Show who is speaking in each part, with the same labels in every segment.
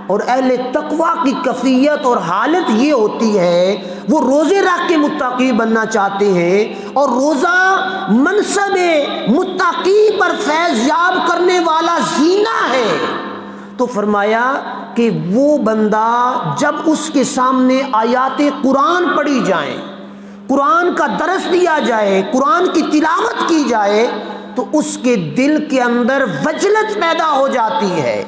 Speaker 1: اور اہل تقوی کی کیفیت اور حالت یہ ہوتی ہے، وہ روزے رکھ کے متقی بننا چاہتے ہیں، اور روزہ منصب متقی پر فیض یاب کرنے والا زینہ ہے۔ تو فرمایا کہ وہ بندہ جب اس کے سامنے آیات قرآن پڑھی جائیں، قرآن کا درس دیا جائے، قرآن کی تلاوت کی جائے، تو اس کے دل کے اندر وجلت پیدا ہو جاتی ہے،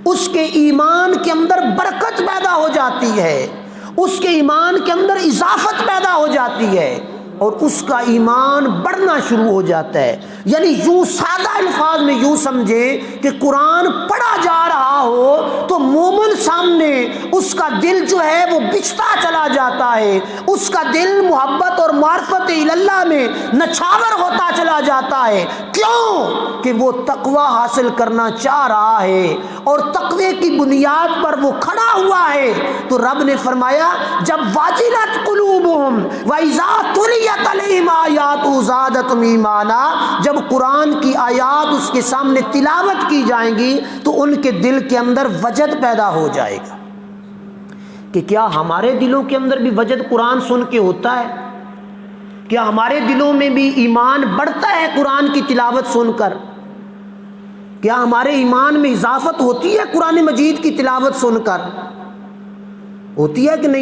Speaker 1: اس کے ایمان کے اندر برکت پیدا ہو جاتی ہے، اس کے ایمان کے اندر اضافت پیدا ہو جاتی ہے، اور اس کا ایمان بڑھنا شروع ہو جاتا ہے۔ یعنی یوں سادہ الفاظ میں یوں سمجھیں کہ قرآن پڑھا جا رہا ہو تو مومن سامنے اس کا دل جو ہے وہ بچھتا چلا جاتا ہے، اس کا دل محبت اور معرفت اللہ میں نچھاور ہوتا چلا جاتا ہے۔ کیوں؟ کہ وہ تقوی حاصل کرنا چاہ رہا ہے اور تقوی کی بنیاد پر وہ کھڑا ہوا ہے۔ تو رب نے فرمایا جب واجلت قلوبہم وَإِذَا تُلِيَتْ عَلَيْهِمْ آیاتُهُ زَادَتْهُمْ ایمانا، جب قرآن کی آیات اس کے سامنے تلاوت کی جائیں گی تو ان کے دل کے اندر وجد پیدا ہو جائے گا۔ کہ کیا ہمارے دلوں کے اندر بھی وجد قرآن سن کے ہوتا ہے؟ کیا ہمارے دلوں میں بھی ایمان بڑھتا ہے قرآن کی تلاوت سن کر؟ کیا ہمارے ایمان میں اضافت ہوتی ہے قرآن مجید کی تلاوت سن کر؟ ہوتی ہے کہ نہیں؟